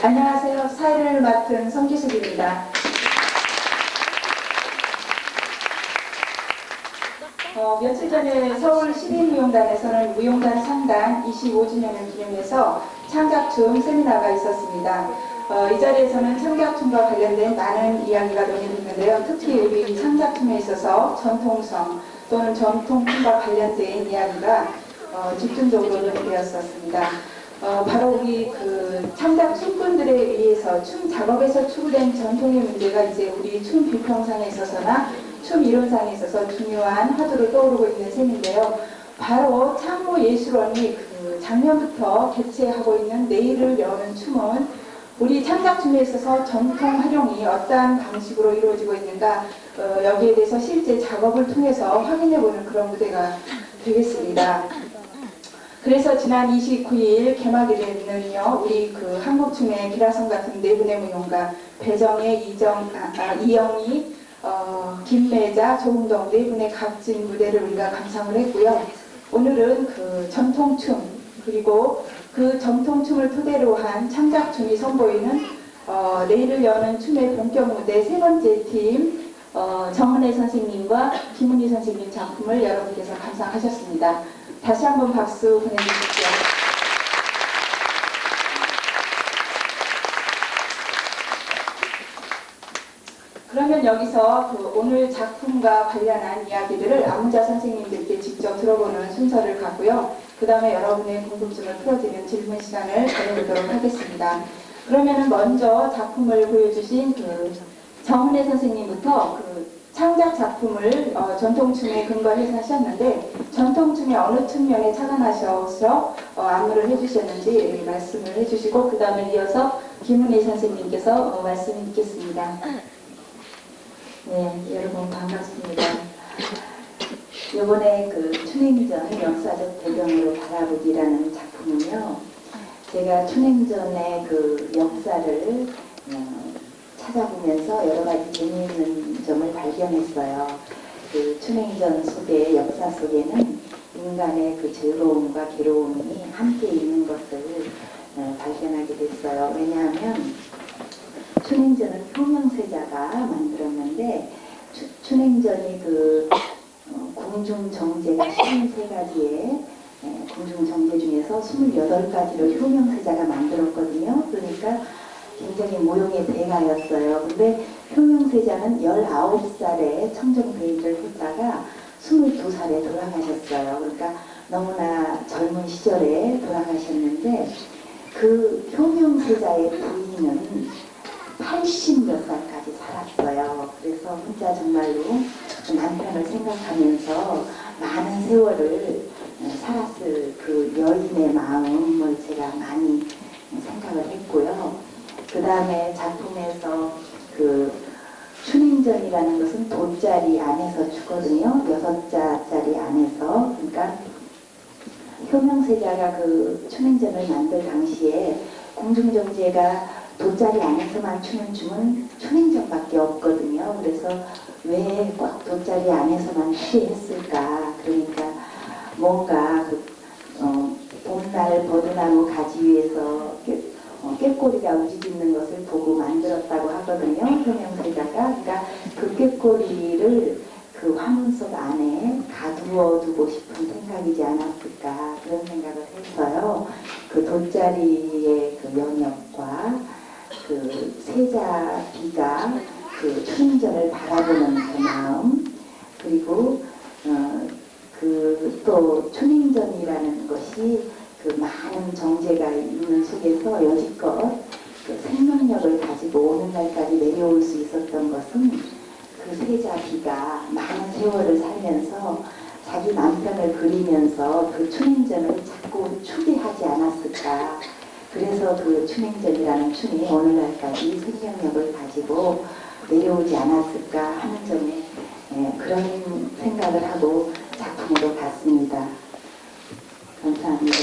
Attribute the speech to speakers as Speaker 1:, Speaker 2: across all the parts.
Speaker 1: 안녕하세요. 사회를 맡은 성기숙입니다. 며칠 전에 서울 시민무용단에서는 무용단 상단 25주년을 기념해서 창작춤 세미나가 있었습니다. 이 자리에서는 창작춤과 관련된 많은 이야기가 논의됐는데요. 특히 우리 창작춤에 있어서 전통성 또는 전통춤과 관련된 이야기가 집중적으로 논의되었었습니다. 바로 우리 창작 춤꾼들에 의해서 춤 작업에서 추구된 전통의 문제가 이제 우리 춤 비평상에 있어서나 춤 이론상에 있어서 중요한 화두로 떠오르고 있는 셈인데요. 바로 창모예술원이 작년부터 개최하고 있는 내일을 여는 춤은 우리 창작춤에 있어서 전통 활용이 어떠한 방식으로 이루어지고 있는가, 여기에 대해서 실제 작업을 통해서 확인해보는 그런 무대가 되겠습니다. 그래서 지난 29일 개막일에는요, 우리 한국춤의 기라성 같은 네 분의 무용가, 배정혜, 이영희, 김매자, 조은동 네 분의 각진 무대를 우리가 감상을 했고요. 오늘은 전통춤, 그리고 그 전통춤을 토대로 한 창작춤이 선보이는 내일을 여는 춤의 본격 무대 세 번째 팀, 정은혜 선생님과 김은희 선생님 작품을 여러분께서 감상하셨습니다. 다시 한번 박수 보내주십시오. 그러면 여기서 오늘 작품과 관련한 이야기들을 안무자 선생님들께 직접 들어보는 순서를 갖고요. 그 다음에 여러분의 궁금증을 풀어드리는 질문 시간을 보내보도록 하겠습니다. 그러면은 먼저 작품을 보여주신 정은혜 선생님부터 창작 작품을 전통춤에 근거해서 하셨는데 전통춤의 어느 측면에 착안하셔서 안무를 해주셨는지 말씀을 해주시고 그 다음에 이어서 김은희 선생님께서 말씀 있겠습니다.
Speaker 2: 네, 여러분 반갑습니다. 이번에 춘행전 역사적 배경으로 바라보기라는 작품은요, 제가 춘행전의 역사를 찾아보면서 여러 가지 재미있는 점을 발견했어요. 춘행전 속의 역사 속에는 인간의 즐거움과 괴로움이 함께 있는 것을 발견하게 됐어요. 왜냐하면 춘행전은 효명세자가 만들었는데 춘행전이 궁중정제가 53가지의 궁중정제 중에서 28가지를 효명세자가 만들었거든요. 그러니까 굉장히 모형의 대가였어요. 근데 효명세자는 19살에 청정배위를 했다가 22살에 돌아가셨어요. 그러니까 너무나 젊은 시절에 돌아가셨는데 효명세자의 부인은 80몇 살까지 살았어요. 그래서 혼자 정말로 남편을 생각하면서 많은 세월을 살았을 여인의 마음을 제가 많이 생각을 했고요. 그 다음에 작품에서 춘행전이라는 것은 돗자리 안에서 추거든요. 6자짜리 안에서. 그러니까 효명세자가 춘행전을 만들 당시에 궁중정제가 돗자리 안에서만 추는 춤은 춘행전밖에 없거든요. 그래서 왜 꽉 돗자리 안에서만 추게 했을까? 그러니까 뭔가 봄날 버드나무 가지 위에서 꾀꼬리가 움직이는 것을 보고 만들었다고 하거든요. 효명세자가. 그러니까 꾀꼬리를 화문 속 안에 가두어 두고 싶은 생각이지 않았을까, 그런 생각을 했어요. 돗자리의 영역과 세자비가 춘행전을 바라보는 마음, 그리고 또 춘행전이라는 것이 많은 정제가 있는 속에서 여지껏 생명력을 가지고 오늘날까지 내려올 수 있었던 것은 세자비가 많은 세월을 살면서 자기 남편을 그리면서 춘행전을 자꾸 추게 하지 않았을까. 그래서 춘행전이라는 춤이 오늘날까지 생명력을 가지고 내려오지 않았을까 하는 점에 그런 생각을 하고 작품으로 봤습니다. 감사합니다.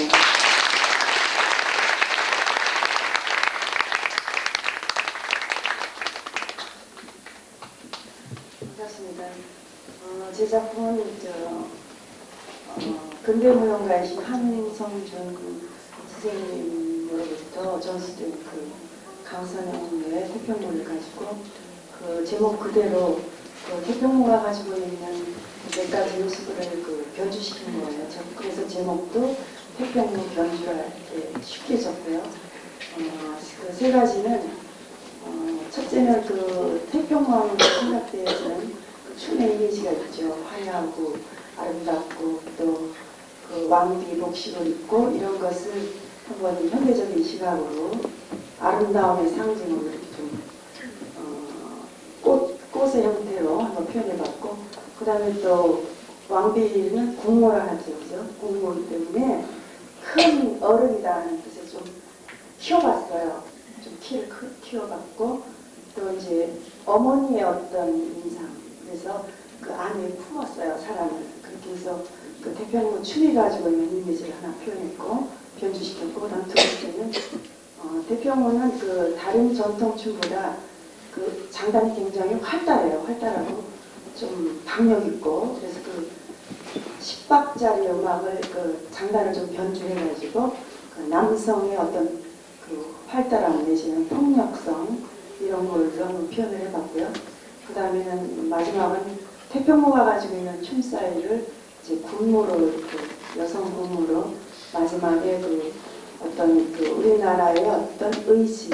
Speaker 3: 반갑습니다. 제 작품은 근대무용가이신 한성준 선생님으로부터 전수된 강선영의 태평무를 가지고 그 제목 그대로 그 태평무가 가지고 있는 몇 가지 요소를 변주시킨 거예요. 그래서 제목도 태평무 변주라 이렇게 쉽게 적고요. 그 세 가지는 첫째는 그 태평무하면 생각대에서는 그 춤의 이미지가 있죠. 화려하고 아름답고 또 그 왕비 복식을 입고 이런 것을 한번 현대적인 시각으로 아름다움의 상징으로 이렇게 좀 꽃의 형태로 한번 표현해봤고, 그 다음에 또 왕비는 국모라 하죠, 그죠? 국모이기 때문에 큰 어른이라는 뜻을 좀 키워봤어요. 좀 키를 키워봤고, 또 이제 어머니의 어떤 인상, 그래서 그 안에 품었어요, 사람을. 그렇게 해서 그 태평무 춤이 가지고 있는 이미지를 하나 표현했고, 변주시켰고, 그다음 두 번째는 태평무는 그 다른 전통춤보다 그 장단이 굉장히 활달해요. 활달하고 좀 박력 있고, 그래서 그 10박자리 음악을 그 장단을 좀 변주해가지고 그 남성의 어떤 그 활달함 내지는 폭력성 이런 걸 한번 표현을 해봤고요. 그 다음에는 마지막은 태평무가 가지고 있는 춤사위를 이제 군무로 그 여성 군무로 마지막에 그 어떤 그 우리나라의 어떤 의식,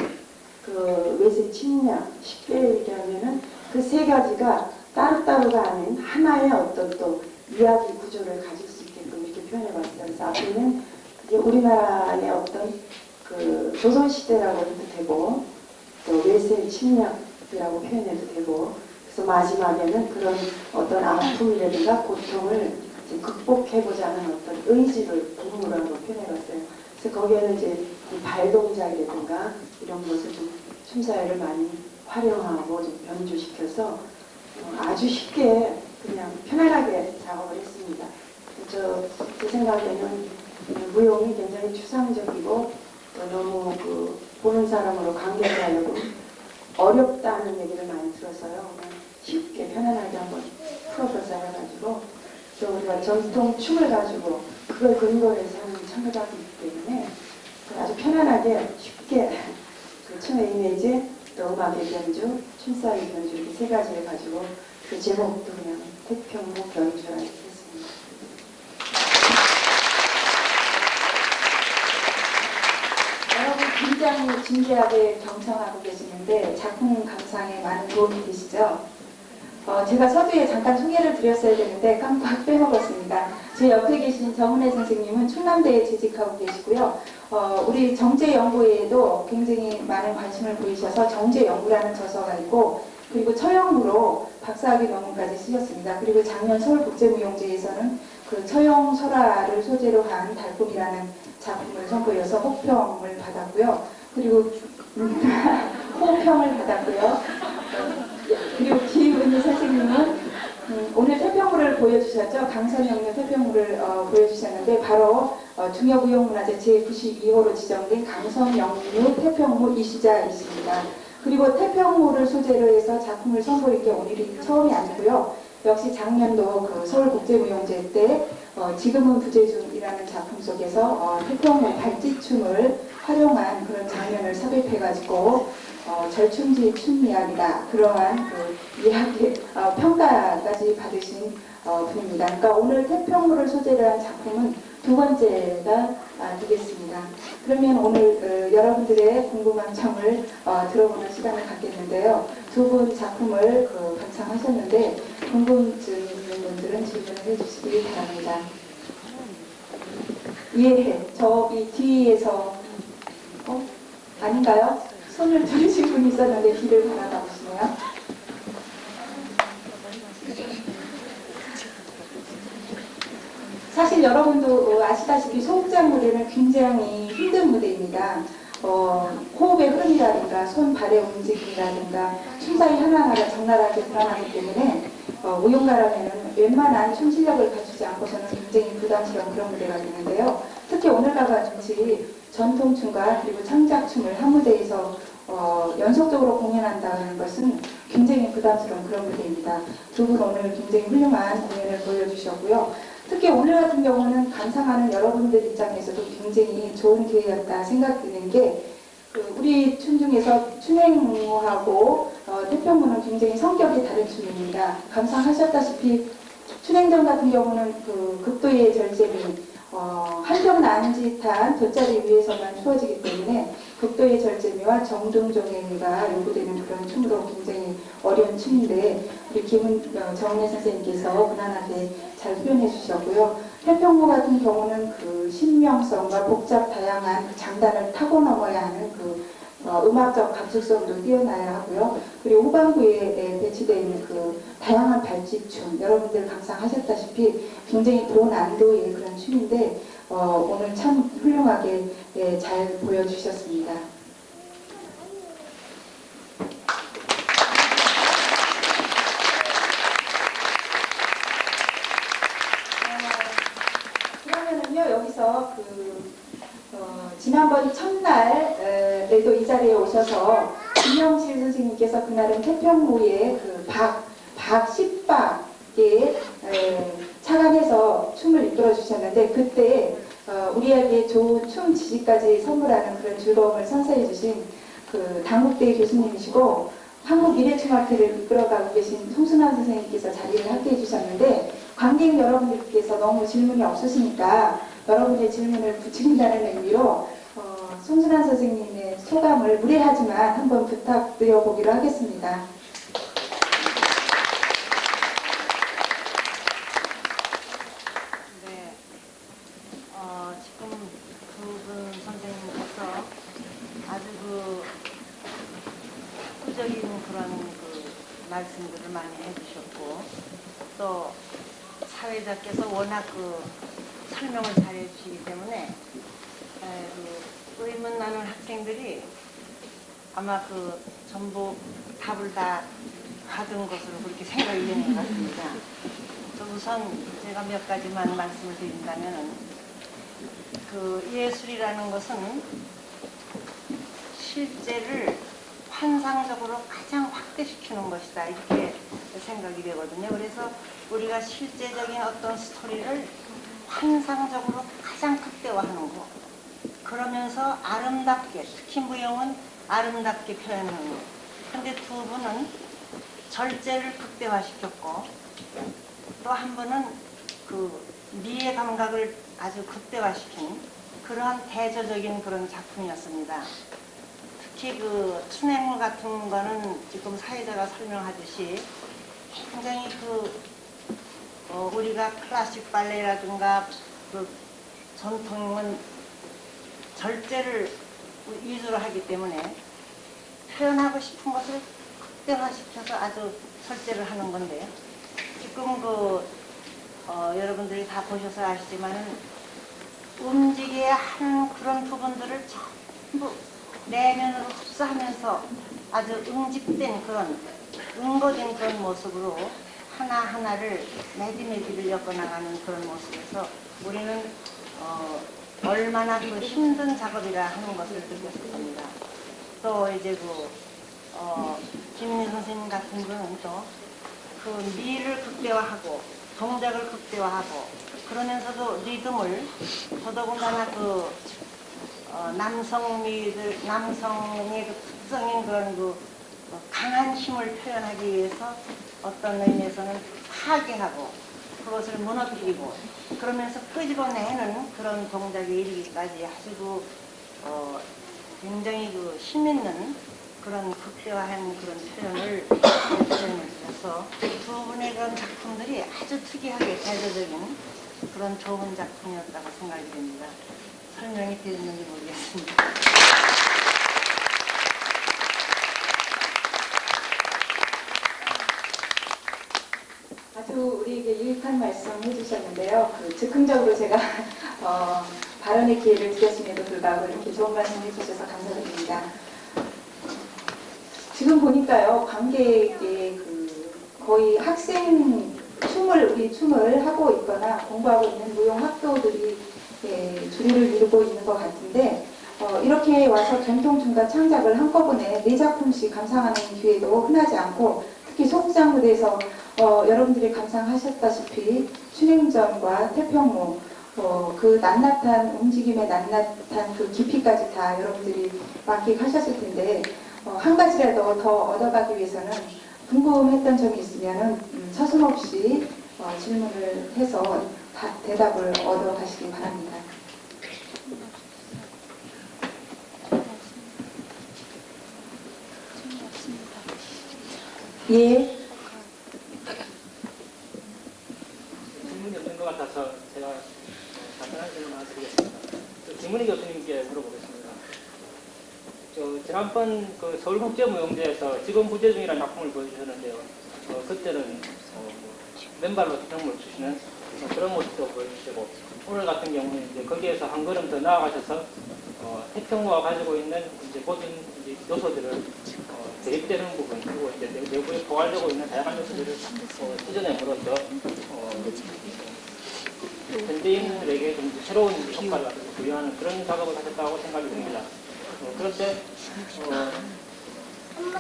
Speaker 3: 그 외세 침략, 쉽게 얘기하면은 그 세 가지가 따로따로가 아닌 하나의 어떤 또 이야기 구조를 가질 수 있게끔 이렇게 표현해봤어요. 그래서 앞에는 그게 우리나라의 어떤 그 조선시대라고 해도 되고, 또 외세 침략이라고 표현해도 되고, 그래서 마지막에는 그런 어떤 아픔이라든가 고통을 이제 극복해보자 하는 어떤 의지를 부분으로 한번 표현해봤어요. 그래서 거기에는 이제 발 동작이라든가 이런 것을 좀 춤사위를 많이 활용하고 좀 변주시켜서 아주 쉽게 그냥 편안하게 작업을 했습니다. 제 생각에는 무용이 굉장히 추상적이고 또 너무 그 보는 사람으로 관계를 하려고 어렵다는 얘기를 많이 들어서요. 그냥 쉽게 편안하게 한번 풀어보자 해가지고, 또 우리가 전통 춤을 가지고 그걸 근거로 해서 하는 창작이기 때문에 아주 편안하게 쉽게 그 춤의 이미지, 또 음악의 변주, 춤사위 변주 이렇게 세 가지를 가지고 그 제목도 그냥 태평무 변주라 이렇게 했습니다.
Speaker 1: 여러분 굉장히 진지하게 경청하고 계시는데 작품 감상에 많은 도움이 되시죠? 제가 서두에 잠깐 소개를 드렸어야 되는데 깜빡 빼먹었습니다. 제 옆에 계신 정은혜 선생님은 충남대에 재직하고 계시고요. 우리 정제연구에도 굉장히 많은 관심을 보이셔서 정제연구라는 저서가 있고, 그리고 처형무로 박사학위 논문까지 쓰셨습니다. 그리고 작년 서울국제무용제에서는 그 처형 설화를 소재로 한 달콤이라는 작품을 선보여서 호평을 받았고요. 그리고 호평을 받았고요. 그리고 김은희 선생님은 오늘 태평무를 보여주셨죠. 강선영의 태평무를 보여주셨는데 바로 중여무용문화재 제92호로 지정된 강선영유 태평무 이시자이십니다. 그리고 태평무를 소재로 해서 작품을 선보일 게 오늘이 처음이 아니고요. 역시 작년도 그 서울국제무용제 때 지금은 부재중이라는 작품 속에서 태평무 발찌춤을 활용한 그런 장면을 삽입해가지고 절충지 춤 이야기다, 그러한 그 이야기 평가까지 받으신 분입니다. 그러니까 오늘 태평무를 소재로 한 작품은 두 번째가 되겠습니다. 그러면 오늘 여러분들의 궁금한 점을 들어보는 시간을 갖겠는데요. 두 분 작품을 감상하셨는데 궁금증 있는 분들은 질문을 해주시기 바랍니다. 이해해. 저 이 뒤에서 아닌가요? 손을 들으신 분이 있었는데 뒤를 바라봐 보시네요. 사실 여러분도 아시다시피 소극장 무대는 굉장히 힘든 무대입니다. 호흡의 흐름이라든가 손 발의 움직임이라든가 춤사위 하나하나가 적나라하게 드러나기 때문에 무용가라면 웬만한 춤 실력을 갖추지 않고서는 굉장히 부담스러운 그런 무대가 되는데요. 특히 오늘과 같이 전통춤과 그리고 창작춤을 한 무대에서 연속적으로 공연한다는 것은 굉장히 부담스러운 그런 무대입니다. 두 분 오늘 굉장히 훌륭한 공연을 보여주셨고요. 특히 오늘 같은 경우는 감상하는 여러분들 입장에서도 굉장히 좋은 기회였다 생각드는 게 우리 춤 중에서 춘행무하고 태평무는 굉장히 성격이 다른 춤입니다. 감상하셨다시피 춘행전 같은 경우는 그 극도의 절제미, 한평 난짓한 돗자리 위에서만 추어지기 때문에 극도의 절제미와 정중종행이가 요구되는 그런 춤으로 굉장히 어려운 춤인데 우리 정은혜 선생님께서 무난하게 잘 표현해 주셨고요. 태평무 같은 경우는 그 신명성과 복잡 다양한 그 장단을 타고 넘어야 하는 음악적 감수성도 뛰어나야 하고요. 그리고 후반부에 배치되어 있는 그 다양한 발짓춤, 여러분들 감상하셨다시피 굉장히 고난도의 그런 춤인데 오늘 참 훌륭하게 잘 보여주셨습니다. 그러면은요 여기서 지난번 첫날에도 이 자리에 오셔서 김영실 선생님께서 그날은 태평무의 박십박에 착안해서 춤을 이끌어 주셨는데 그때 우리에게 좋은 춤 지식까지 선물하는 그런 즐거움을 선사해 주신 그 당국대 교수님이시고 한국미래춤학회를 이끌어가고 계신 송순환 선생님께서 자리를 함께해 주셨는데 관객 여러분들께서 너무 질문이 없으시니까 여러분의 질문을 부추긴다는 의미로 송순환 선생님의 소감을 무례하지만 한번 부탁드려 보기로 하겠습니다.
Speaker 4: 네, 지금 두 분 선생님께서 아주 구적인 그런 말씀들을 많이 해주셨고 또 사회자께서 워낙 설명을 잘해 주시기 때문에 의문 나는 학생들이 아마 전부 답을 다 받은 것으로 그렇게 생각이 되는 것 같습니다. 우선 제가 몇 가지만 말씀을 드린다면은 예술이라는 것은 실제를 환상적으로 가장 확대시키는 것이다 이렇게 생각이 되거든요. 그래서 우리가 실제적인 어떤 스토리를 환상적으로 가장 극대화하는 거 그러면서 아름답게 특히 무용은 아름답게 표현하는 거 근데 두 분은 절제를 극대화시켰고 또 한 분은 미의 감각을 아주 극대화시킨 그러한 대조적인 그런 작품이었습니다. 특히 춘행무 같은 거는 지금 사회자가 설명하듯이 굉장히 우리가 클래식 발레라든가 전통은 절제를 위주로 하기 때문에 표현하고 싶은 것을 극대화시켜서 아주 절제를 하는 건데요. 지금 여러분들이 다 보셔서 아시지만은 움직여야 하는 그런 부분들을 전부 내면으로 흡수하면서 아주 응집된 그런 응거진 그런 모습으로 하나하나를 매디매디를 엮어나가는 그런 모습에서 우리는 얼마나 힘든 작업이라 하는 것을 느꼈을 겁니다. 또 이제 김민 선생님 같은 분은 또 미를 극대화하고 동작을 극대화하고 그러면서도 리듬을 더더군다나 남성의 특성인 그런 강한 힘을 표현하기 위해서 어떤 의미에서는 파괴하고 그것을 무너뜨리고 그러면서 끄집어내는 그런 동작에 이르기까지 아주 굉장히 힘있는 그런 극대화한 그런 표현을 주셔서 두 분의 그런 작품들이 아주 특이하게 대조적인 그런 좋은 작품이었다고 생각이 됩니다. 설명이 되었는지 모르겠습니다.
Speaker 1: 아주 우리에게 유익한 말씀 해주셨는데요. 즉흥적으로 제가 발언의 기회를 드렸음에도 불구하고 이렇게 좋은 말씀 해주셔서 감사드립니다. 지금 보니까요, 관객의 거의 우리 춤을 하고 있거나 공부하고 있는 무용 학도들이 주류를 이루고 있는 것 같은데, 이렇게 와서 전통춤과 창작을 한꺼번에 4작품씩 감상하는 기회도 흔하지 않고, 특히 소극장 무대에서 여러분들이 감상하셨다시피 춘행전과 태평무, 그 낱낱한 움직임의 낱낱한 그 깊이까지 다 여러분들이 만끽하셨을 텐데 한 가지라도 더 얻어가기 위해서는 궁금했던 점이 있으면 서슴없이 질문을 해서 대답을 얻어가시기 바랍니다. 예.
Speaker 5: 질문이 없는 것 같아서 제가 간단한 질문 하나 드리겠습니다. 김은희 교수님께 물어보겠습니다. 지난번 그 서울국제무용제에서 지금 부재 중이라는 작품을 보여주셨는데요. 그때는 맨발로 태평물을 추시는 그런 모습도 보여주시고 오늘 같은 경우는 이제 거기에서 한 걸음 더 나아가셔서 태평무가 가지고 있는 이제 모든 이제 요소들을 대입되는 부분 그리고 이제 내부에 포괄되고 있는 다양한 요소들을 찢어냄으로써 현대인들에게 좀 새로운 효과를 부여하는 그런 작업을 하셨다고 생각이 듭니다. 그런데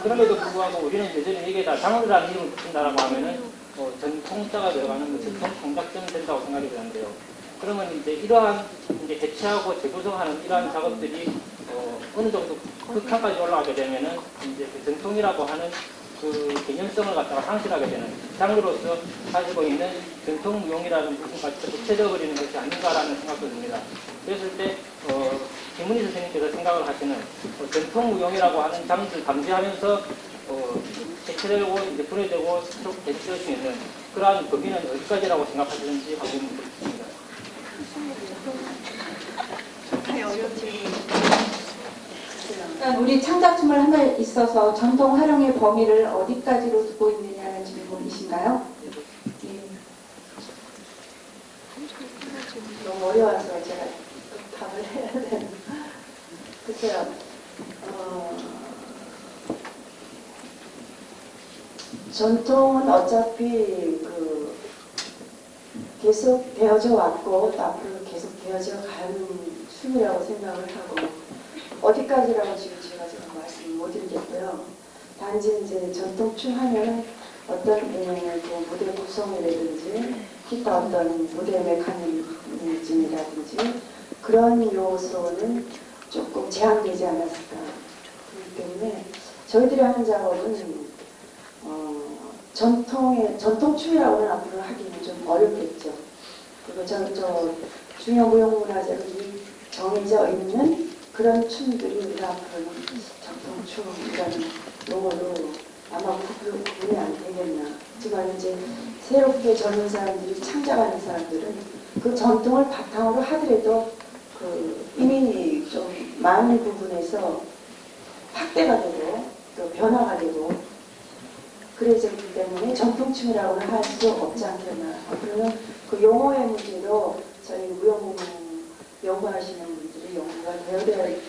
Speaker 5: 그럼에도 불구하고 우리는 여전히 여기에다 장르라는 이름을 붙인다라고 하면은 전통자가 들어가는 전통 창작점 된다고 생각이 드는데요. 그러면 이제 이러한 이제 대체하고 재구성하는 이러한 작업들이 어느 정도 극한까지 올라가게 되면은 이제 그 전통이라고 하는 그 개념성을 갖다가 상실하게 되는 장르로서 가지고 있는 전통 무용이라는 부분까지 덮쳐져 버리는 것이 아닌가라는 생각도 듭니다. 그랬을 때 김은희 선생님께서 생각을 하시는 전통 무용이라고 하는 장르를 감지하면서 대체되고 이제 분해되고 계속 대체될 수 있는 그러한 범위는 어디까지라고 생각하시는지 한번 묻겠습니다.
Speaker 1: 일단 우리 창작춤을 함에 있어서 전통 활용의 범위를 어디까지로 두고 있느냐는 질문이신가요? 예.
Speaker 3: 너무 어려워서 제가 답을 해야 되는. 글쎄요. 전통은 어차피 계속 되어져 왔고 또 앞으로 계속 되어져 가는 춤이라고 생각을 하고 어디까지라고 지금 제가 말씀을 못 드리겠고요. 단지 이제 전통춤 하면 어떤 그 무대 구성이라든지 기타 어떤 무대 메커니즘이라든지 그런 요소는 조금 제한되지 않았을까. 그렇기 때문에 저희들이 하는 작업은 전통춤이라고는 앞으로 하기는 좀 어렵겠죠. 그리고 저 중요무형문화재로 정해져 있는 그런 춤들이 우리가 앞으로는 전통춤이라는 용어로 아마 구분이 안 되겠나. 하지만 이제 새롭게 젊은 사람들이 창작하는 사람들은 그 전통을 바탕으로 하더라도 이미 좀 많은 부분에서 확대가 되고 또 변화가 되고 그래졌기 때문에 전통춤이라고는 할 수 없지 않겠나. 그러면 그 용어의 문제도 저희 무용부문 연구하시는 분들이 연구가 되어야 될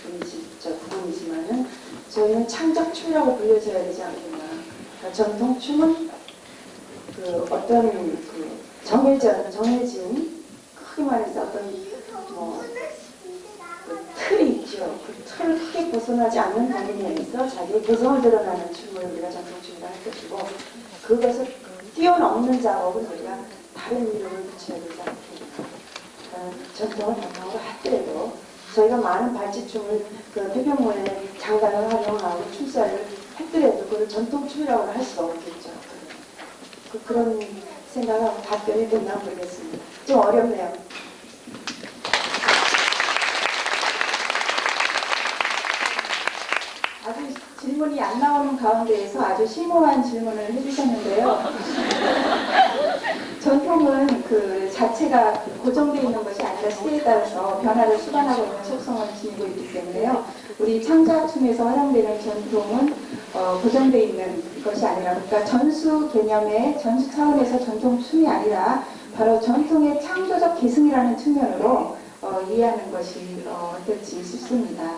Speaker 3: 부분이지만은 저희는 창작춤이라고 불려져야 되지 않겠나. 그러니까 전통춤은 어떤 정해진 크게 말해서 어떤 틀이 있죠. 그 틀을 크게 벗어나지 않는 범위에서 자기의 개성을 드러나는 춤을 우리가 전통춤이라 할 것이고 그것을 뛰어넘는 작업은 우리가 다른 이름을 붙여야 되지 않겠나. 전통을 바탕으로 하더라도 저희가 많은 발치춤을 태평무의 장단을 활용하고 춤사를 했더라도 그걸 전통춤이라고 할 수가 없겠죠. 그런 생각하고 답변이 됐나 모르겠습니다. 좀 어렵네요.
Speaker 1: 아주 질문이 안 나오는 가운데에서 아주 심오한 질문을 해주셨는데요. 전통은 그 자체가 고정되어 있는 것이 아니라 시대에 따라서 변화를 수반하고 있는 속성을 지니고 있기 때문에요. 우리 창작춤에서 활용되는 전통은 고정되어 있는 것이 아니라 그러니까 전수 개념의 전수 차원에서 전통춤이 아니라 바로 전통의 창조적 계승이라는 측면으로 이해하는 것이 어떨지 싶습니다.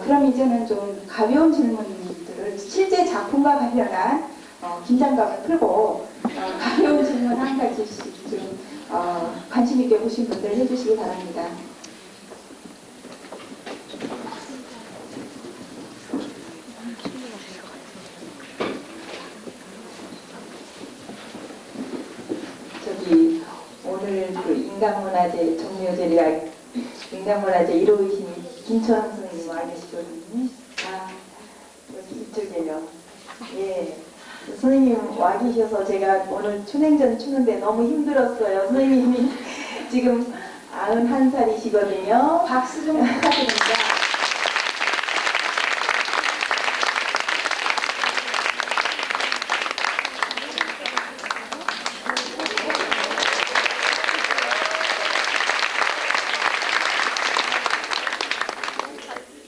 Speaker 1: 그럼 이제는 좀 가벼운 질문들을 실제 작품과 관련한 긴장감을 풀고 가벼운 질문 한 가지씩 좀 관심 있게 보신 분들 해주시기 바랍니다. 오늘 그 인간
Speaker 2: 맹단문화재 정묘제리와 맹단문화재 1호이신 김초항 선생님 와 계시거든요. 아, 여기 이쪽에요. 예. 선생님 와 계셔서 제가 오늘 춘행전 추는데 너무 힘들었어요. 선생님이 지금 91살이시거든요.
Speaker 1: 박수 좀 부탁드립니다.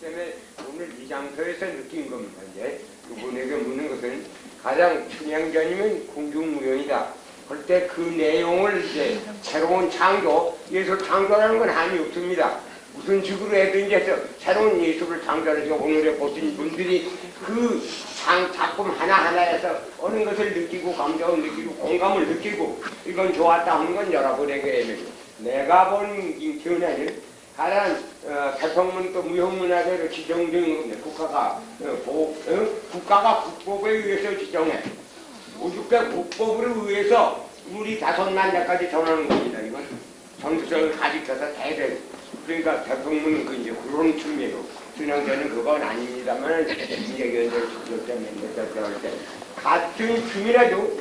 Speaker 6: 때문에 오늘 이 장소에서 느낀 겁니다. 이제 그분에게 묻는 것은 가장 춘향전이면 궁중무용이다. 그럴 때 그 내용을 이제 새로운 창조, 예술 창조라는 건 한이 없습니다. 무슨 식으로 해든지 해서 새로운 예술을 창조해서 오늘에 보신 분들이 그 작품 하나하나에서 어느 것을 느끼고 감정을 느끼고 공감을 느끼고 이건 좋았다 하는 건 여러분에게 내가 본 김태훈에는 가장 대통령 또 무형문화재로 지정된 국가가 국가가 국법에 의해서 지정해 오죽해 국법을 의해서 우리 5만 대까지 전하는 겁니다. 이건 정서를 가지켜서 대대 그러니까 대통령은 그 이제 그런 측면으로 춘향전은 그건 아닙니다만 이제 연설 투표 때 할 때 같은 춤이라도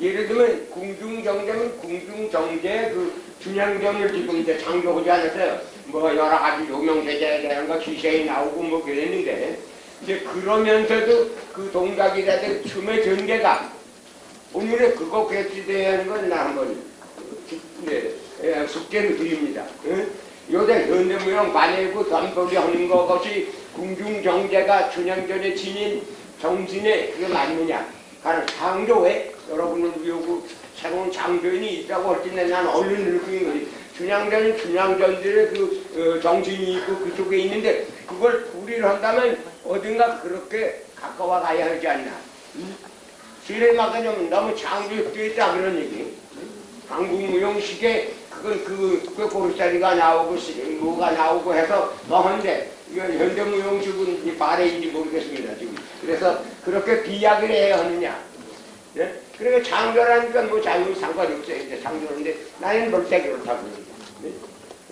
Speaker 6: 예를 들면 궁중정제는 궁중정제 그 춘향전을 지금 이제 창조하지 않았어요. 뭐 여러 가지 요명세제에 대한 거 기세에 나오고 뭐 그랬는데 이제 그러면서도 그 동작이라든 춤의 전개가 오늘의 그거 개시돼야 하는 건 나 한번 숙제를 드립니다. 요새 현대무용 관해고 덤소리 하는 것이 궁중정제가 춘향전의 지닌 정신에 그게 맞느냐? 가는 창조에 여러분을 위하고 새로운 창조인이 있다고 할 때는 난 얼른 느끼는 거지. 춘향전은 춘향전들의 그 정신이 있고 그쪽에 있는데 그걸 우리를 한다면 어딘가 그렇게 가까워 가야 하지 않나. 시대마다는 너무 창조되어 있다 그런 얘기. 한국무용식에 그건 그 고르자리가 나오고 뭐가 나오고 해서 뭐한데 이건 현대무용식은 발해인지 모르겠습니다 지금. 그래서 그렇게 비약을 해야 하느냐. 예? 그러니까 창조라니까 뭐 자유 상관이 없어요. 이제 창조인데 나는 볼때 그렇다고 그러는데.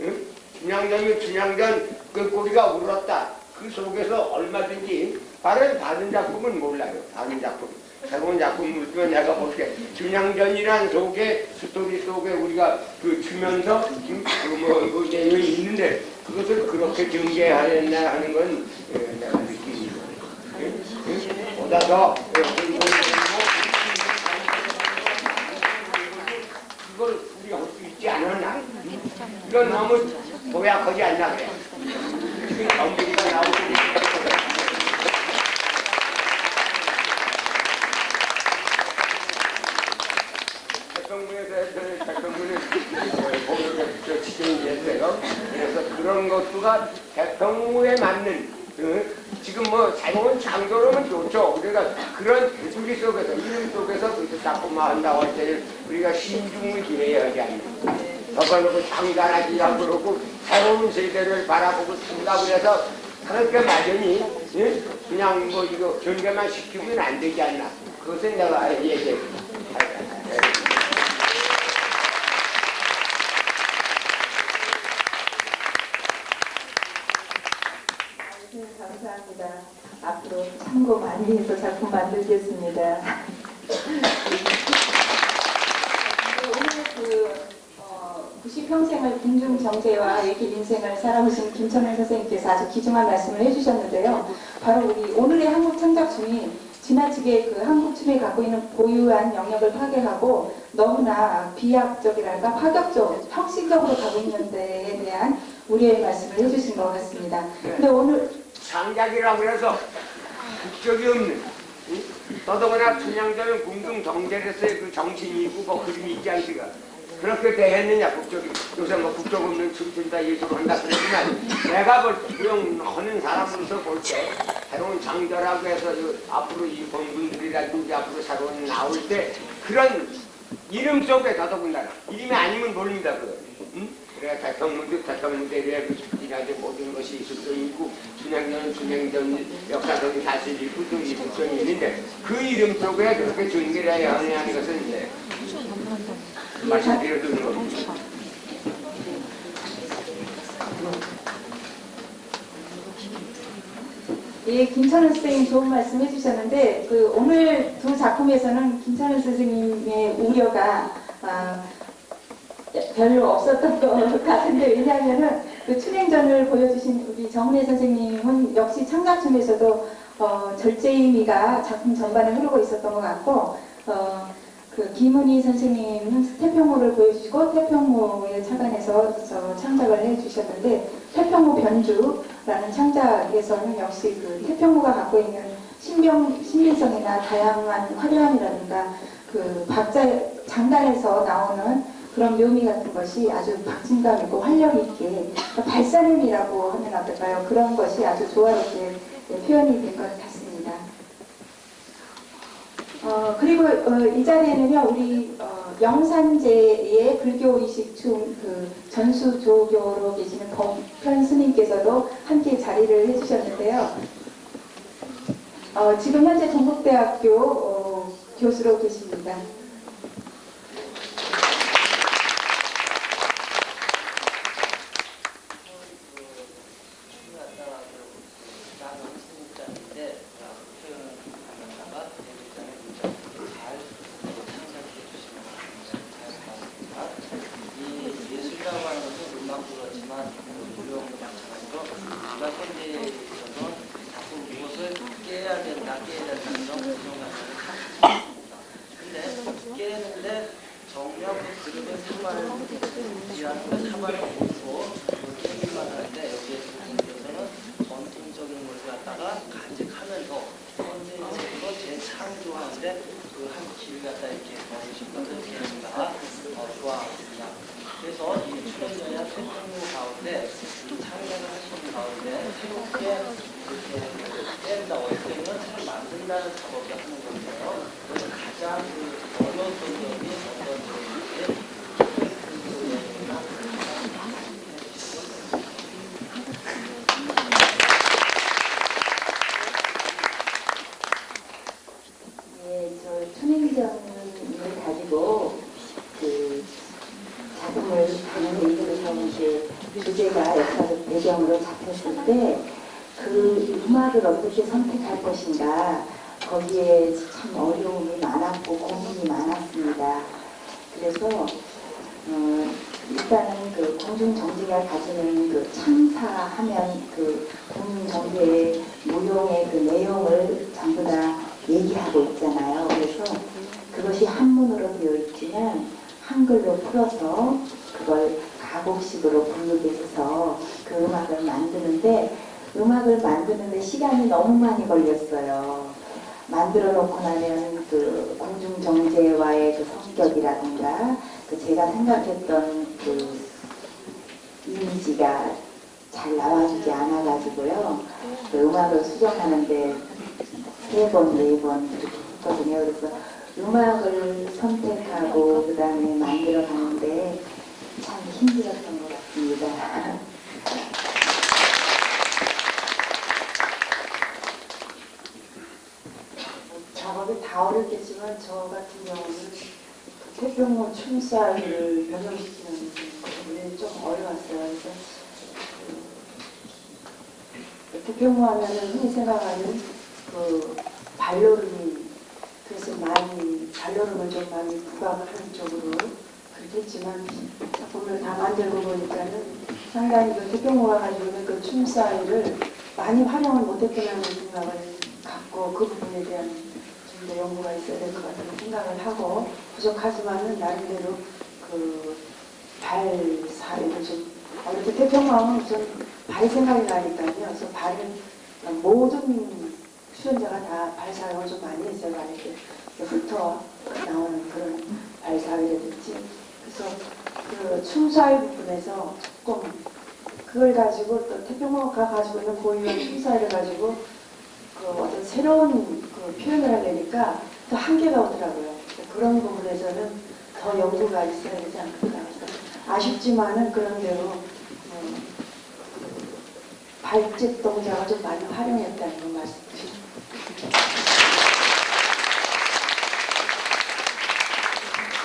Speaker 6: 응? 춘향전이 춘향전 그 꼬리가 울었다. 그 속에서 얼마든지 다른 작품은 몰라요. 다른 작품. 새로운 작품을 보면 내가 볼게 춘향전이라는 속에 스토리 속에 우리가 그 주면서 그 내용이 있는데 그것을 그렇게 전개하였나 하는 건 내가 느끼는 거예요. 보다 더 그걸 우리가 할 수 있지 않았나? 이건 너무 도약하지 않나 그래. 지금 경기가 나오고 대통령은 지정이 됐어요. 그래서 그런 것도가 대통령에 맞는 지금 뭐 새로운 창조로는 좋죠. 우리가 그런 우리 속에서 이름 속에서 그 작품만 한다고 할 때는 우리가 신중을 기해야 하지 않나. 저걸로 장단하기라고 그러고 새로운 세대를 바라보고 쓴다고 해서 그렇게 막연히 그냥 뭐 이거 전개만 시키면 안 되지 않나. 그것은 내가 얘기해.
Speaker 2: 감사합니다. 앞으로 참고 많이 해서 작품 만들겠습니다.
Speaker 1: 오늘 90평생을 궁중정제와 외길 인생을 살아오신 김천현 선생님께서 아주 귀중한 말씀을 해주셨는데요. 바로 우리 오늘의 한국 창작춤이 지나치게 그 한국춤이 갖고 있는 고유한 영역을 파괴하고 너무나 비약적이랄까 파격적, 형식적으로 가고 있는 데에 대한 우려의 말씀을 해주신 것 같습니다. 근데 오늘
Speaker 6: 창작이라고 해서 국적이 없는 더더구나 춘향전은 궁중정제로서의 그 정신이 있고 뭐 그림이 있지 않습니까? 그렇게 대했느냐 국적이. 요새 뭐 국적 없는 춤춘다 예술을 한다 그러지만 내가 무용하는 사람으로서 볼 때 새로운 창조라고 해서 앞으로 이 본분들이라든지 앞으로 새로운 나올 때 그런 이름 속에 더더군다나 이름이 아니면 모릅니다 그거. 그래야 대통령대로의 그 이라든 모든 것이 있을 수 있고 춘향전은 춘향전 역사적인 사실이 있고 또 이술성이 있는데 그 이름 속에 그렇게 전개를 해야 하느냐는 것은 이제 말씀드려드리는 겁니다.
Speaker 1: 예, 김찬원 선생님 좋은 말씀 해주셨는데 오늘 두 작품에서는 김찬원 선생님의 우려가 별로 없었던 것 같은데 왜냐하면은 춘행전을 보여주신 우리 정은혜 선생님은 역시 창작중에서도 절제의미가 작품 전반에 흐르고 있었던 것 같고 김은희 선생님은 태평호를 보여주시고 태평호에 착안해서 창작을 해주셨는데 태평호 변주라는 창작에서는 역시 태평호가 갖고 있는 신빙성이나 다양한 화려함이라든가 박자 장단에서 나오는 그런 묘미 같은 것이 아주 박진감 있고 활력 있게 발산음이라고 하면 어떨까요? 그런 것이 아주 조화롭게 표현이 된 것 같습니다. 그리고 이 자리에는요, 우리 영산제의 불교 의식춤 전수조교로 계시는 범편 스님께서도 함께 자리를 해주셨는데요. 지금 현재 동국대학교 교수로 계십니다.
Speaker 2: 주제가 역사적 배경으로 잡혔을 때 그 음악을 어떻게 선택할 것인가 거기에 참 어려움이 많았고 고민이 많았습니다. 그래서 일단은 공중정제가 가지는 창사하면 공중정제의 무용의 내용을 전부 다 얘기하고 있잖아요. 그래서 그것이 한문으로 되어 있지만 한글로 풀어서 그걸 가곡식으로 부르게 해서 그 음악을 만드는데 시간이 너무 많이 걸렸어요. 만들어 놓고 나면 공중정제와의 성격이라든가 제가 생각했던 이미지가 잘 나와주지 않아가지고요. 음악을 수정하는데 3번, 4번 그렇게 했거든요. 그래서 음악을 선택하고 그 다음에 만들어 가는데 참 힘들었던 것 같습니다.
Speaker 3: 작업이 다 어렵겠지만 저 같은 경우는 태평호 춤살을 변형시키는 부분이 좀 어려웠어요. 그래서 태평호 하면은 흔히 생각하는 발로름이 그래서 많이 발로름을 좀 많이 부각하는 쪽으로 그렇게 했지만 작품을 다 만들고 보니까는 상당히 태평호가 가지고 있는 춤사위를 많이 활용을 못했구나는 생각을 갖고 그 부분에 대한 좀 더 연구가 있어야 될 것 같다는 생각을 하고 부족하지만은 나름대로 발사위를 좀 이렇게 태평호하면 우선 발 생각이 나니까요. 그래서 발을 모든 출연자가 다 발사용을 좀 많이 했어요. 이렇게 훑어 나오는 그런 발사위라든지. 그래서 춤사위 부분에서 조금 그걸 가지고 또 태평호가 가지고 있는 고유한 춤사위를 가지고 어떤 새로운 표현을 하려니까 또 한계가 오더라고요. 그런 부분에서는 더 연구가 있어야 되지 않을까. 그래서 아쉽지만은 그런 대로 발짓 동작을 좀 많이 활용했다는 걸 말씀드립니다.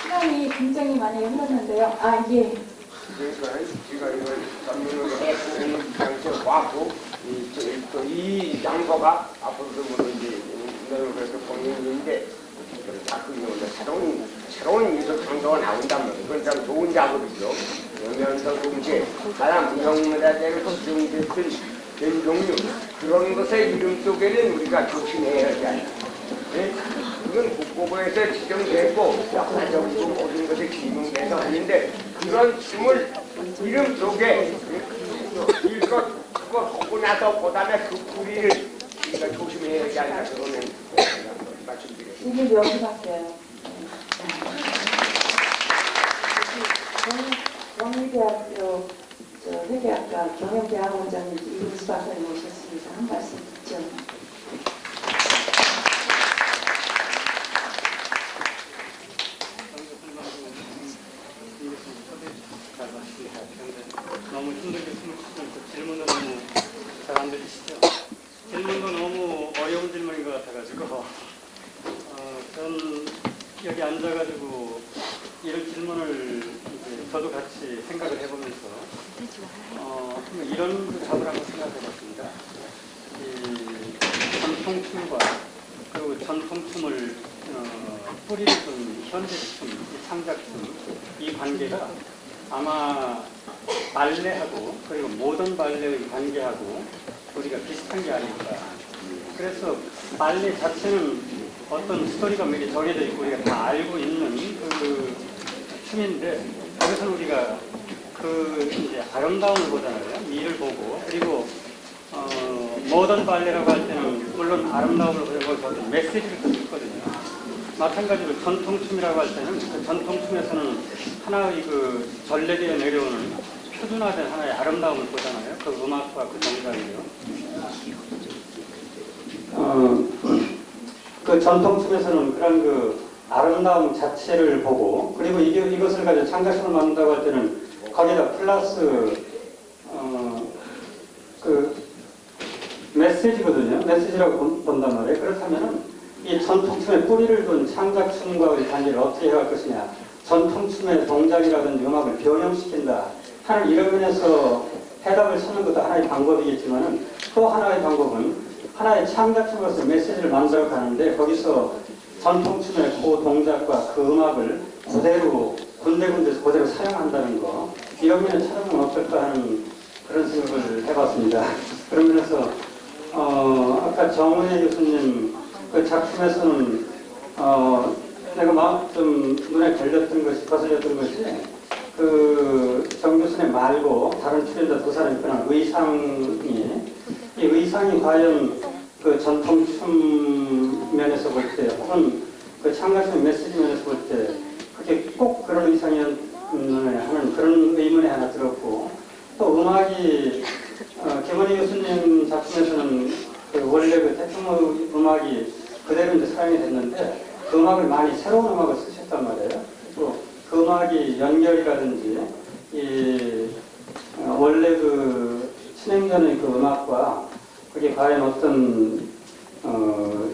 Speaker 1: 시간이 굉장히 굉장히 많이 흘렀는데요. 아, 예.
Speaker 6: 그러니까 제가 이걸 전문으로 해보는 장소에 왔고 이 장소가 앞으로도 뭐 이제 그래서 공연인데 작품이 새로운 미술 장소가 나온다면 그건 참 좋은 작업이죠. 그러면서 동시에 가장 무형문화재로 지정됐던 종류 그런 것의 이름 속에는 우리가 조심해야 하지 않나. 그건 국보부에서 지정되고 역사적으로 모든 것이 지명돼서 하는데 그런 춤을 이름 속에 그거 하고 나서 그다음에 그 뿌리를 우리가 조심해야 하지 않나 그거는 말씀드리겠습니다.
Speaker 3: 이게 여기밖에요. 경희대학교 회계학과 경영대학원장님 이금수 박사님 오셨습니다. 한 말씀 듣죠.
Speaker 7: 너무 힘들게 숨을 쉬면서 질문도 너무 잘 안 들리시죠? 질문도 너무 어려운 질문인 것 같아가지고 전 여기 앉아가지고 이런 질문을 이제 저도 같이 생각을 해보면서 이런 답을 한번 생각해봤습니다. 이 전통춤과 그리고 전통춤을 뿌리를 둔 현대춤, 이 창작춤 이 관계가 아마 발레하고 그리고 모던 발레의 관계하고 우리가 비슷한 게 아닐까. 그래서 발레 자체는 어떤 스토리가 미리 정해져 있고 우리가 다 알고 있는 그 춤인데 거기서 우리가 그 이제 아름다움을 보잖아요. 미를 보고 그리고 모던 발레라고 할 때는 물론 아름다움을 보고 어떤 메시지를 또 있거든요. 마찬가지로 전통춤이라고 할 때는 그 전통춤에서는 하나의 그 전래되어 내려오는 표준화된 하나의 아름다움을 보잖아요. 그 음악과 그 동작이요. 그 전통춤에서는 그런 그 아름다움 자체를 보고 그리고 이것을 가지고 창작품을 만든다고 할 때는 거기다 플러스 그 메시지거든요. 메시지라고 본단 말이에요. 그렇다면은 이 전통춤의 뿌리를 둔 창작춤과의 관계를 어떻게 해갈 것이냐. 전통춤의 동작이라든지 음악을 변형시킨다 하는 이런 면에서 해답을 찾는 것도 하나의 방법이겠지만은 또 하나의 방법은 하나의 창작춤으로서 메시지를 만들어 가는데 거기서 전통춤의 그 동작과 그 음악을 그대로 군데군데서 그대로 사용한다는 거 이런 면에 찾아보면 어떨까 하는 그런 생각을 해봤습니다. 그런 면에서 아까 정은혜 교수님 그 작품에서는 내가 막 좀 눈에 걸렸던 것이 거슬렸던 것이 그 정 교수님 말고 다른 출연자 두 사람이 입은 의상이 이 의상이 과연 그 전통춤 면에서 볼 때 혹은 그 창작춤 메시지 면에서 볼 때 그게 꼭 그런 의상이었느냐 하는 그런 의문이 하나 들었고 또 음악이 김원희 교수님 작품에서는 그 원래 그 태풍의 음악이 그대로 이제 사용이 됐는데 그 음악을 많이 새로운 음악을 쓰셨단 말이에요. 또 그 음악이 연결이라든지 이 원래 그 진행전의 그 음악과 그게 과연 어떤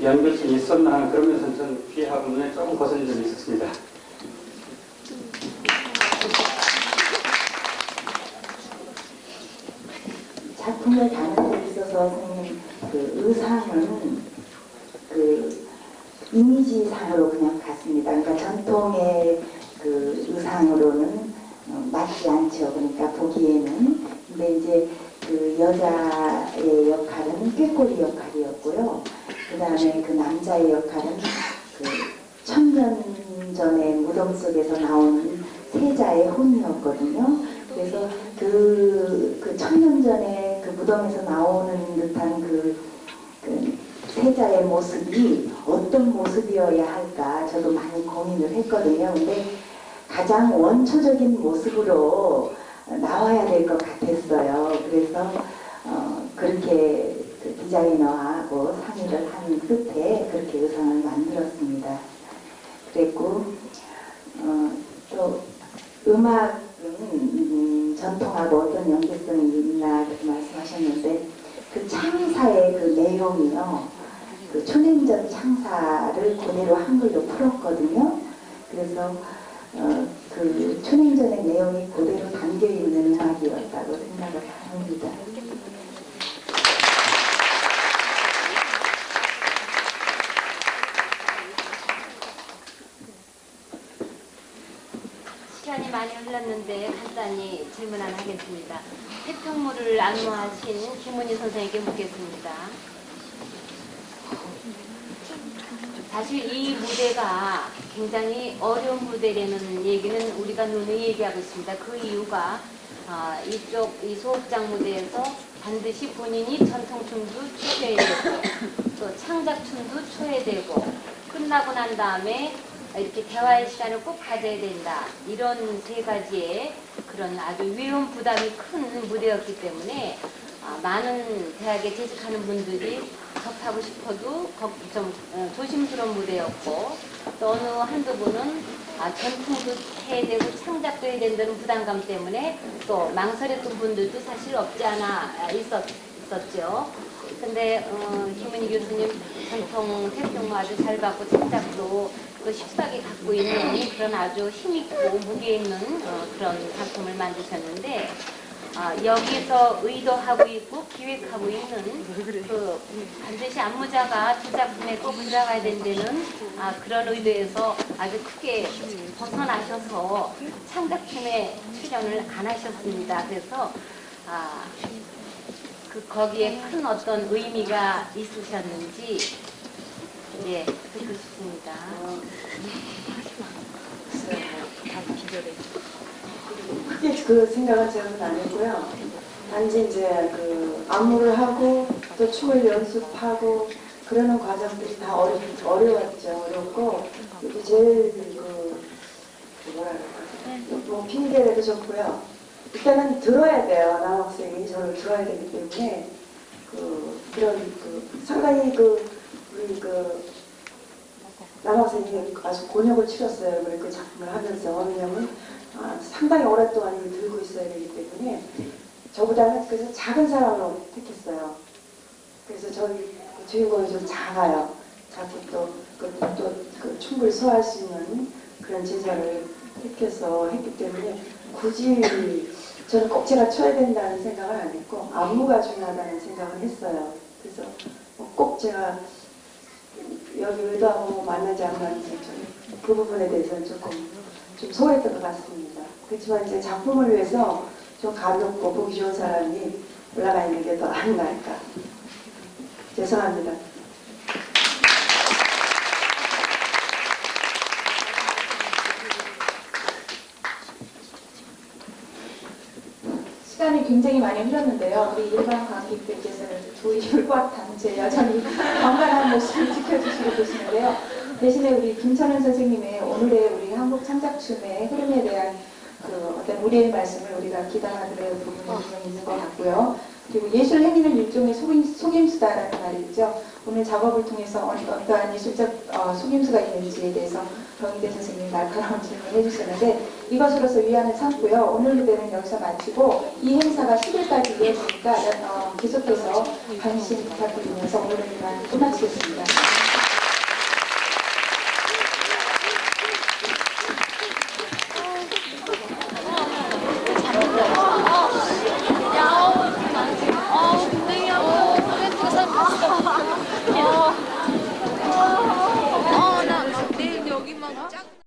Speaker 7: 연결성이 있었나 하는 그런 면에서 저는 귀하고 눈에 조금 거슬린 점이 있었습니다.
Speaker 2: 작품을 다는 데 있어서 선생님 그 의상은 그 이미지상으로 그냥 갔습니다. 그러니까 전통의 그 의상으로는 맞지 않죠. 그러니까 보기에는. 근데 이제 그 여자의 역할은 꾀꼬리 역할이었고요. 그 다음에 그 남자의 역할은 그 천년 전의 무덤 속에서 나오는 세자의 혼이었거든요. 그래서 그 천년 전에 그 무덤에서 나오는 듯한 그 세자의 모습이 어떤 모습이어야 할까 저도 많이 고민을 했거든요. 근데 가장 원초적인 모습으로 나와야 될 것 같았어요. 그래서 그렇게 그 디자이너하고 상의를 한 끝에 그렇게 의상을 만들었습니다. 그랬고 또 음악은 전통하고 어떤 연계성이 있나 그렇게 말씀하셨는데 그 창사의 그 내용이요. 그 춘행전 창사를 그대로 한글로 풀었거든요. 그래서 그 춘행전의 내용이 그대로 담겨 있는 음악이었다고 생각을 합니다.
Speaker 8: 시간이 많이 흘렀는데 간단히 질문 하나 하겠습니다. 태평무를 안무하신 김은희 선생에게 묻겠습니다. 사실 이 무대가 굉장히 어려운 무대라는 얘기는 우리가 누누이 얘기하고 있습니다. 그 이유가 이 소극장 무대에서 반드시 본인이 전통춤도 추셔야 되고 또 창작춤도 춰야 되고 끝나고 난 다음에 이렇게 대화의 시간을 꼭 가져야 된다. 이런 세 가지의 그런 아주 위험 부담이 큰 무대였기 때문에 많은 대학에 재직하는 분들이 접하고 싶어도 좀 조심스러운 무대였고 또 어느 한두 분은 전통도 해야 되고 창작도 해야 된다는 부담감 때문에 또 망설였던 분들도 사실 없지 않아 있었죠. 근데 김은희 교수님 전통 태평무 아주 잘 받고 창작도 또 휩싸게 갖고 있는 그런 아주 힘있고 무게 있는 그런 작품을 만드셨는데 여기서 의도하고 있고 기획하고 있는 그 반드시 안무자가 두 작품에 꼭 들어가야 된다는 그런 의도에서 아주 크게 벗어나셔서 창작팀에 출연을 안 하셨습니다. 그래서 거기에 큰 어떤 의미가 있으셨는지 듣고 싶습니다.
Speaker 3: 크게 그 생각은 제가 안 했고요. 단지 이제 그 안무를 하고 또 춤을 연습하고 그러는 과정들이 다 어려웠죠. 어렵고 이게 제일 뭐라 그럴까 뭐 핑계대도 좋고요. 일단은 들어야 돼요. 남학생이 저를 들어야 되기 때문에 상당히 우리 남학생이 아주 곤욕을 치렀어요. 그 작품을 하면서. 왜냐면 상당히 오랫동안 이걸 들고 있어야 되기 때문에 저보다는 그래서 작은 사람으로 택했어요. 그래서 저희 주인공이 좀 작아요. 작고 또 춤을 소화할 수 있는 그런 제자를 택해서 했기 때문에 굳이 저는 꼭 제가 춰야 된다는 생각을 안 했고 안무가 중요하다는 생각을 했어요. 그래서 꼭 제가 여기 의도하고 만나지 않았는지 그 부분에 대해서는 조금 좀 소홀했던 것 같습니다. 그렇지만 이제 작품을 위해서 좀 가볍고 보기 좋은 사람이 올라가 있는 게 더 아닌가. 죄송합니다.
Speaker 1: 시간이 굉장히 많이 흘렀는데요. 우리 일반 관객들께서는 두 율과 단체 여전히 건강한 모습을 지켜주시고 계시는데요. 대신에 우리 김천은 선생님의 오늘의 우리 한국 창작춤의 흐름에 대한 어떤 우리의 말씀을 우리가 기담아들어야 할 부분이 분명히 있는 것 같고요. 그리고 예술 행위는 일종의 속임수다라는 말이 있죠. 오늘 작업을 통해서 어떠한 예술적 속임수가 있는지에 대해서 정의대 선생님이 날카로운 질문을 해주셨는데 이것으로서 위안을 삼고요. 오늘 무대는 여기서 마치고 이 행사가 10일까지 이어지니까 계속해서 관심 부탁드리면서 오늘은 이만 끝마치겠습니다.